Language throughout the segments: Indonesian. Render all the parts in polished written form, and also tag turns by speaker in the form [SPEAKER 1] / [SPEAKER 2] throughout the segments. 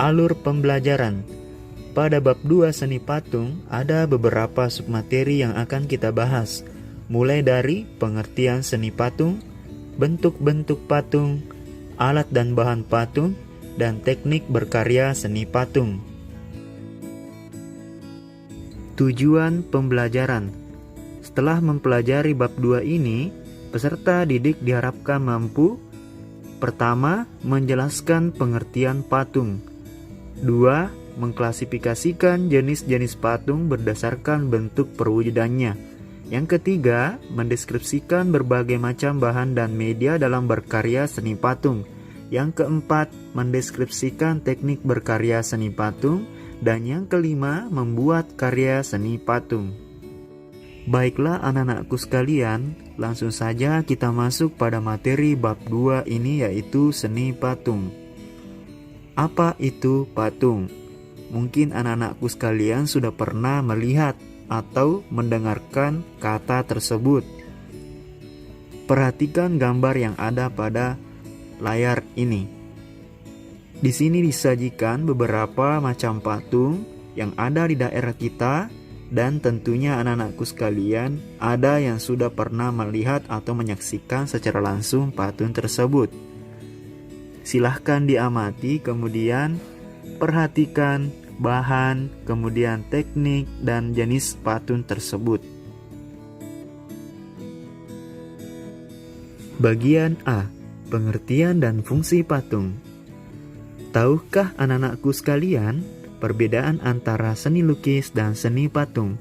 [SPEAKER 1] Alur pembelajaran. Pada bab 2 seni patung, ada beberapa submateri yang akan kita bahas, mulai dari pengertian seni patung, bentuk-bentuk patung, alat dan bahan patung, dan teknik berkarya seni patung. Tujuan pembelajaran. Setelah mempelajari bab 2 ini, peserta didik diharapkan mampu: pertama, menjelaskan pengertian patung. 2. Mengklasifikasikan jenis-jenis patung berdasarkan bentuk perwujudannya. Yang ketiga, mendeskripsikan berbagai macam bahan dan media dalam berkarya seni patung. Yang keempat, mendeskripsikan teknik berkarya seni patung. Dan yang kelima, membuat karya seni patung. Baiklah anak-anakku sekalian, langsung saja kita masuk pada materi bab 2 ini, yaitu seni patung. Apa itu patung? Mungkin anak-anakku sekalian sudah pernah melihat atau mendengarkan kata tersebut. Perhatikan gambar yang ada pada layar ini. Di sini disajikan beberapa macam patung yang ada di daerah kita, dan tentunya anak-anakku sekalian ada yang sudah pernah melihat atau menyaksikan secara langsung patung tersebut. Silahkan diamati, kemudian perhatikan bahan, kemudian teknik dan jenis patung tersebut. Bagian A. Pengertian dan fungsi patung. Tahukah anak-anakku sekalian perbedaan antara seni lukis dan seni patung?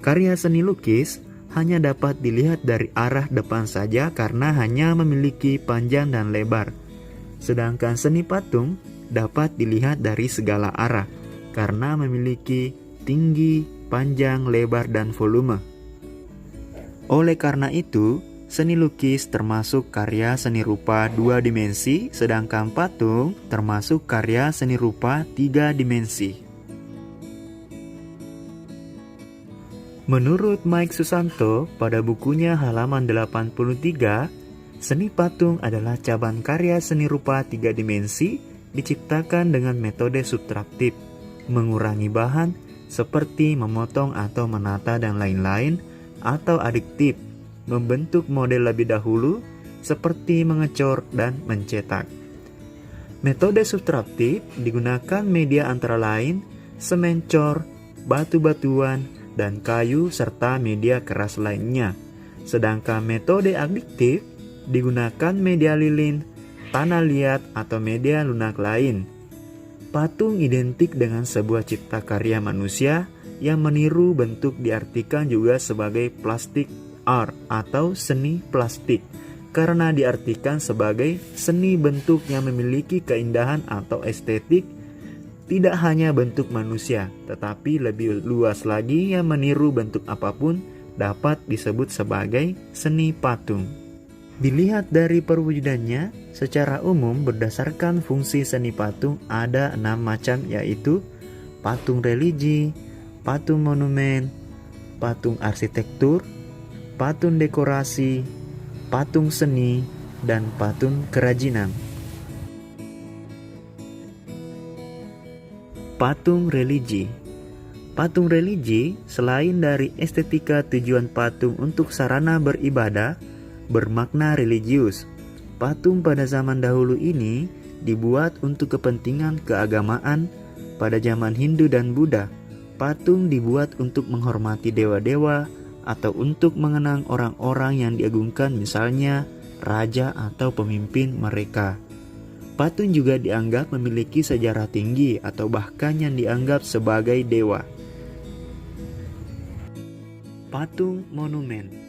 [SPEAKER 1] Karya seni lukis hanya dapat dilihat dari arah depan saja karena hanya memiliki panjang dan lebar. Sedangkan seni patung dapat dilihat dari segala arah karena memiliki tinggi, panjang, lebar, dan volume. Oleh karena itu, seni lukis termasuk karya seni rupa 2 dimensi, sedangkan patung termasuk karya seni rupa 3 dimensi. Menurut Mike Susanto pada bukunya halaman 83, seni patung adalah cabang karya seni rupa 3 dimensi diciptakan dengan metode subtraktif, mengurangi bahan seperti memotong atau menata dan lain-lain, atau adiktif, membentuk model lebih dahulu seperti mengecor dan mencetak. Metode subtraktif digunakan media antara lain semen cor, batu-batuan, dan kayu serta media keras lainnya. Sedangkan metode adiktif digunakan media lilin, tanah liat, atau media lunak lain. Patung identik dengan sebuah cipta karya manusia yang meniru bentuk, diartikan juga sebagai plastik art atau seni plastik karena diartikan sebagai seni bentuk yang memiliki keindahan atau estetik, tidak hanya bentuk manusia, tetapi lebih luas lagi yang meniru bentuk apapun dapat disebut sebagai seni patung. Dilihat dari perwujudannya, secara umum berdasarkan fungsi seni patung ada 6 macam, yaitu patung religi, patung monumen, patung arsitektur, patung dekorasi, patung seni, dan patung kerajinan. Patung religi. Patung religi selain dari estetika tujuan patung untuk sarana beribadah, bermakna religius. Patung pada zaman dahulu ini dibuat untuk kepentingan keagamaan. Pada zaman Hindu dan Buddha, patung dibuat untuk menghormati dewa-dewa atau untuk mengenang orang-orang yang diagungkan, misalnya raja atau pemimpin mereka. Patung juga dianggap memiliki sejarah tinggi atau bahkan yang dianggap sebagai dewa. Patung monumen.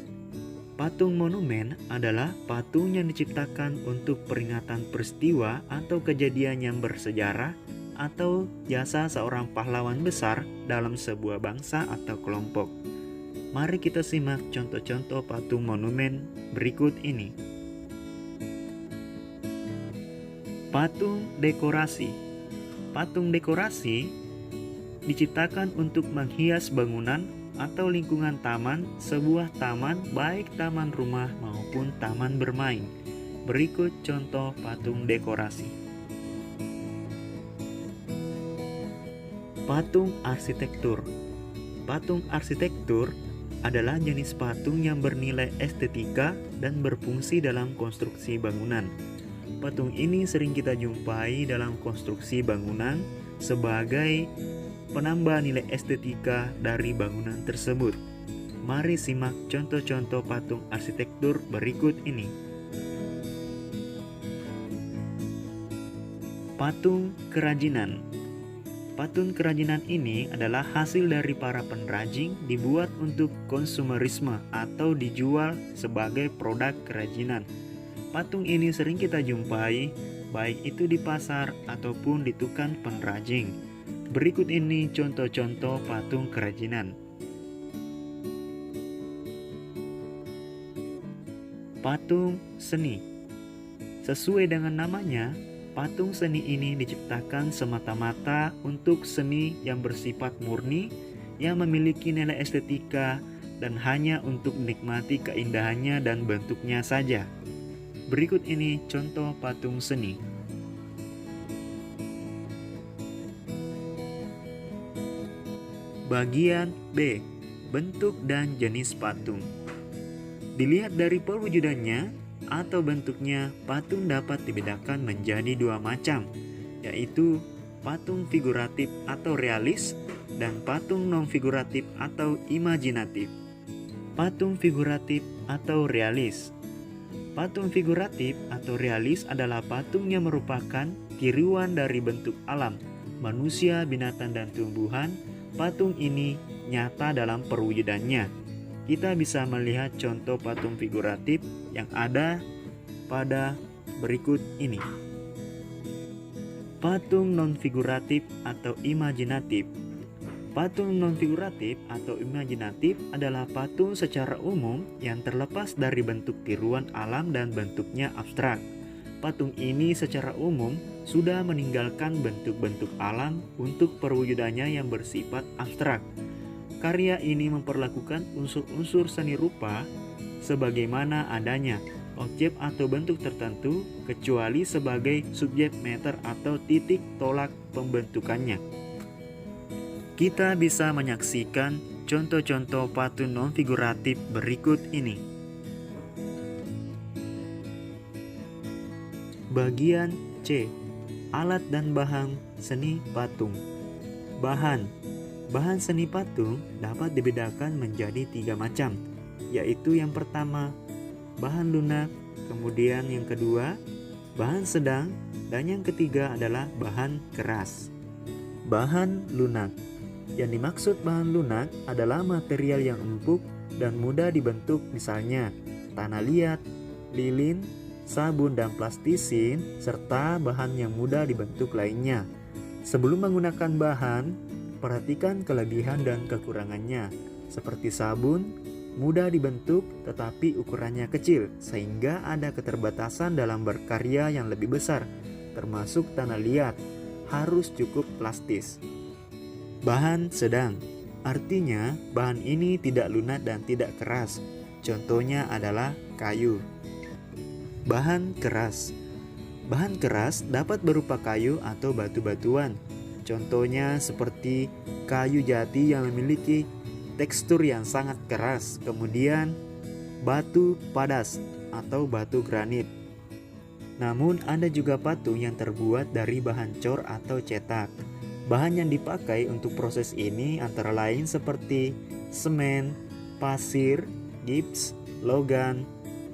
[SPEAKER 1] Patung monumen adalah patung yang diciptakan untuk peringatan peristiwa atau kejadian yang bersejarah atau jasa seorang pahlawan besar dalam sebuah bangsa atau kelompok. Mari kita simak contoh-contoh patung monumen berikut ini. Patung dekorasi. Patung dekorasi diciptakan untuk menghias bangunan atau lingkungan taman, sebuah taman baik taman rumah maupun taman bermain. Berikut contoh patung dekorasi. Patung arsitektur. Patung arsitektur adalah jenis patung yang bernilai estetika dan berfungsi dalam konstruksi bangunan. Patung ini sering kita jumpai dalam konstruksi bangunan sebagai penambah nilai estetika dari bangunan tersebut. Mari simak contoh-contoh patung arsitektur berikut ini. Patung kerajinan. Patung kerajinan ini adalah hasil dari para pengrajin dibuat untuk konsumerisme atau dijual sebagai produk kerajinan. Patung ini sering kita jumpai baik itu di pasar ataupun di tukang pengrajin. Berikut ini contoh-contoh patung kerajinan. Patung seni. Sesuai dengan namanya, patung seni ini diciptakan semata-mata untuk seni yang bersifat murni, yang memiliki nilai estetika, dan hanya untuk menikmati keindahannya dan bentuknya saja. Berikut ini contoh patung seni. Bagian B. Bentuk dan jenis patung. Dilihat dari perwujudannya atau bentuknya, patung dapat dibedakan menjadi dua macam, yaitu patung figuratif atau realis dan patung non-figuratif atau imajinatif. Patung figuratif atau realis. Patung figuratif atau realis adalah patung yang merupakan tiruan dari bentuk alam, manusia, binatang, dan tumbuhan. Patung ini nyata dalam perwujudannya. Kita bisa melihat contoh patung figuratif yang ada pada berikut ini. Patung non-figuratif atau imajinatif. Patung non-figuratif atau imajinatif adalah patung secara umum yang terlepas dari bentuk tiruan alam dan bentuknya abstrak. Patung ini secara umum sudah meninggalkan bentuk-bentuk alam untuk perwujudannya yang bersifat abstrak. Karya ini memperlakukan unsur-unsur seni rupa sebagaimana adanya objek atau bentuk tertentu, kecuali sebagai subjek meter atau titik tolak pembentukannya. Kita bisa menyaksikan contoh-contoh patung non-figuratif berikut ini. Bagian C. Alat dan bahan seni patung. Bahan seni patung dapat dibedakan menjadi 3 macam, yaitu yang pertama, bahan lunak, kemudian yang kedua, bahan sedang, dan yang ketiga adalah bahan keras. Bahan lunak. Yang dimaksud bahan lunak adalah material yang empuk dan mudah dibentuk, misalnya tanah liat, lilin, sabun dan plastisin, serta bahan yang mudah dibentuk lainnya. Sebelum menggunakan bahan, perhatikan kelebihan dan kekurangannya, seperti sabun, mudah dibentuk tetapi ukurannya kecil, sehingga ada keterbatasan dalam berkarya yang lebih besar, termasuk tanah liat, harus cukup plastis. Bahan sedang, artinya bahan ini tidak lunak dan tidak keras, contohnya adalah kayu. Bahan keras. Bahan keras dapat berupa kayu atau batu-batuan. Contohnya seperti kayu jati yang memiliki tekstur yang sangat keras, kemudian batu padas atau batu granit. Namun ada juga patung yang terbuat dari bahan cor atau cetak. Bahan yang dipakai untuk proses ini antara lain seperti semen, pasir, gips, logam,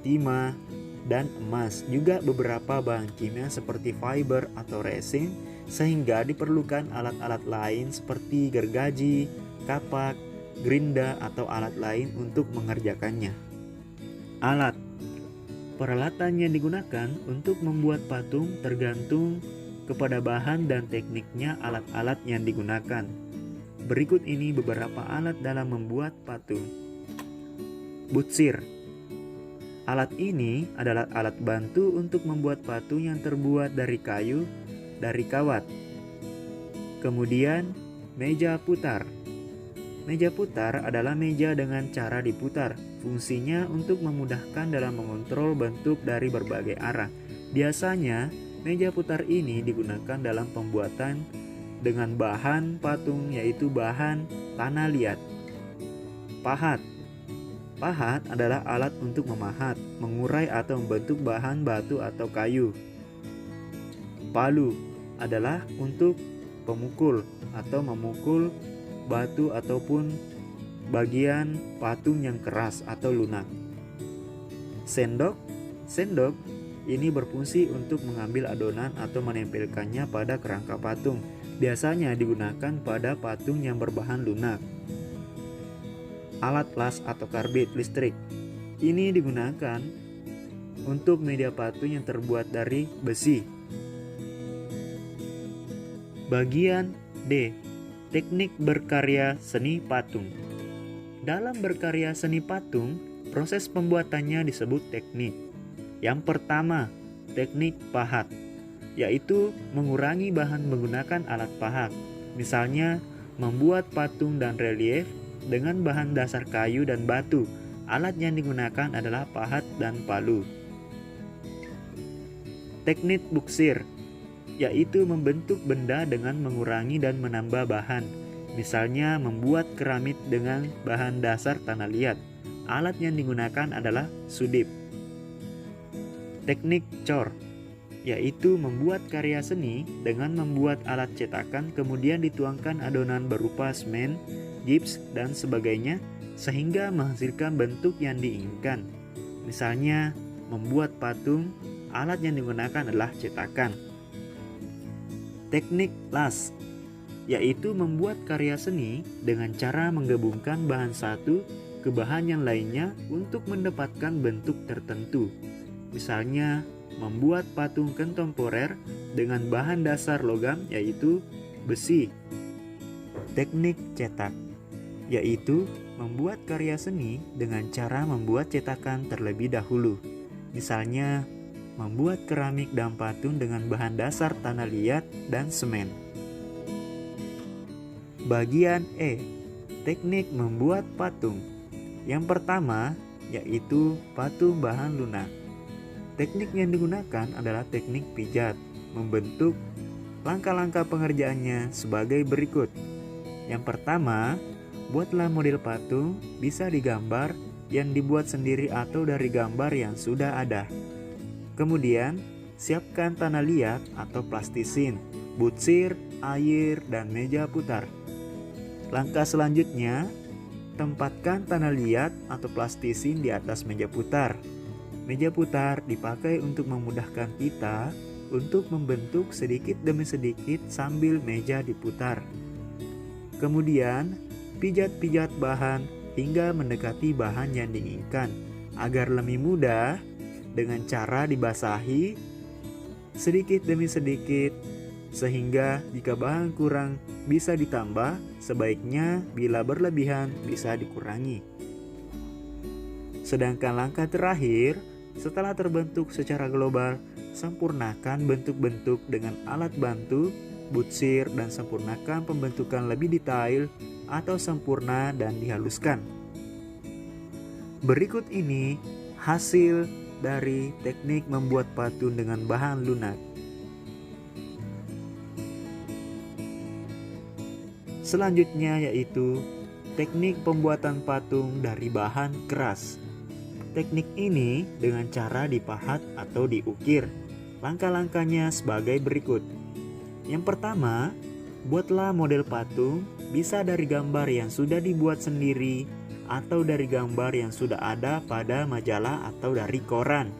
[SPEAKER 1] timah, dan emas. Juga beberapa bahan kimia seperti fiber atau resin, sehingga diperlukan alat-alat lain seperti gergaji, kapak, gerinda, atau alat lain untuk mengerjakannya. Alat. Peralatan yang digunakan untuk membuat patung tergantung kepada bahan dan tekniknya alat-alat yang digunakan. Berikut ini beberapa alat dalam membuat patung. Butsir. Alat ini adalah alat bantu untuk membuat patung yang terbuat dari kayu, dari kawat. Kemudian, meja putar. Meja putar adalah meja dengan cara diputar. Fungsinya untuk memudahkan dalam mengontrol bentuk dari berbagai arah. Biasanya, meja putar ini digunakan dalam pembuatan dengan bahan patung yaitu bahan tanah liat. Pahat. Pahat adalah alat untuk memahat, mengurai atau membentuk bahan batu atau kayu. Palu adalah untuk pemukul atau memukul batu ataupun bagian patung yang keras atau lunak. Sendok. Sendok ini berfungsi untuk mengambil adonan atau menempelkannya pada kerangka patung. Biasanya digunakan pada patung yang berbahan lunak. Alat las atau karbit listrik. Ini digunakan untuk media patung yang terbuat dari besi. Bagian D. Teknik berkarya seni patung. Dalam berkarya seni patung, proses pembuatannya disebut teknik. Yang pertama, teknik pahat, yaitu mengurangi bahan menggunakan alat pahat. Misalnya, membuat patung dan relief dengan bahan dasar kayu dan batu. Alat yang digunakan adalah pahat dan palu. Teknik buksir, yaitu membentuk benda dengan mengurangi dan menambah bahan. Misalnya membuat keramik dengan bahan dasar tanah liat. Alat yang digunakan adalah sudip. Teknik cor, yaitu membuat karya seni dengan membuat alat cetakan kemudian dituangkan adonan berupa semen, gips, dan sebagainya sehingga menghasilkan bentuk yang diinginkan. Misalnya membuat patung, alat yang digunakan adalah cetakan. Teknik las, yaitu membuat karya seni dengan cara menggabungkan bahan satu ke bahan yang lainnya untuk mendapatkan bentuk tertentu. Misalnya membuat patung kontemporer dengan bahan dasar logam yaitu besi. Teknik cetak, yaitu membuat karya seni dengan cara membuat cetakan terlebih dahulu. Misalnya membuat keramik dan patung dengan bahan dasar tanah liat dan semen. Bagian E. Teknik membuat patung. Yang pertama yaitu patung bahan lunak. Teknik yang digunakan adalah teknik pijat. Membentuk. Langkah-langkah pengerjaannya sebagai berikut. Yang pertama, buatlah model patung bisa digambar yang dibuat sendiri atau dari gambar yang sudah ada. Kemudian, siapkan tanah liat atau plastisin, butsir, air, dan meja putar. Langkah selanjutnya, tempatkan tanah liat atau plastisin di atas meja putar. Meja putar dipakai untuk memudahkan kita untuk membentuk sedikit demi sedikit sambil meja diputar. Kemudian, pijat-pijat bahan hingga mendekati bahan yang diinginkan. Agar lebih mudah, dengan cara dibasahi sedikit demi sedikit, sehingga jika bahan kurang bisa ditambah, sebaiknya bila berlebihan bisa dikurangi. Sedangkan langkah terakhir, setelah terbentuk secara global, sempurnakan bentuk-bentuk dengan alat bantu, butsir, dan sempurnakan pembentukan lebih detail atau sempurna dan dihaluskan. Berikut ini hasil dari teknik membuat patung dengan bahan lunak. Selanjutnya yaitu teknik pembuatan patung dari bahan keras. Teknik ini dengan cara dipahat atau diukir. Langkah-langkahnya sebagai berikut. Yang pertama, buatlah model patung bisa dari gambar yang sudah dibuat sendiri atau dari gambar yang sudah ada pada majalah atau dari koran.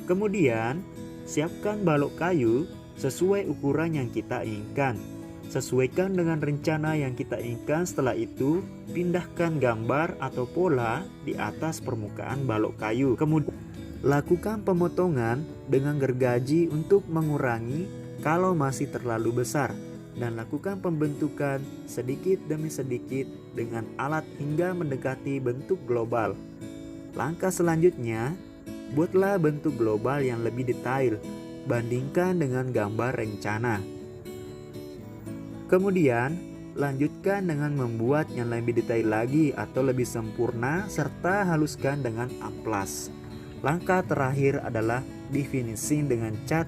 [SPEAKER 1] Kemudian, siapkan balok kayu sesuai ukuran yang kita inginkan. Sesuaikan dengan rencana yang kita inginkan. Setelah itu, pindahkan gambar atau pola di atas permukaan balok kayu. Kemudian, lakukan pemotongan dengan gergaji untuk mengurangi kalau masih terlalu besar. Dan lakukan pembentukan sedikit demi sedikit dengan alat hingga mendekati bentuk global. Langkah selanjutnya, buatlah bentuk global yang lebih detail. Bandingkan dengan gambar rencana. Kemudian, lanjutkan dengan membuat yang lebih detail lagi atau lebih sempurna serta haluskan dengan amplas. Langkah terakhir adalah di finishing dengan cat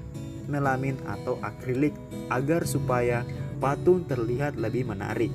[SPEAKER 1] melamin atau akrilik agar supaya patung terlihat lebih menarik.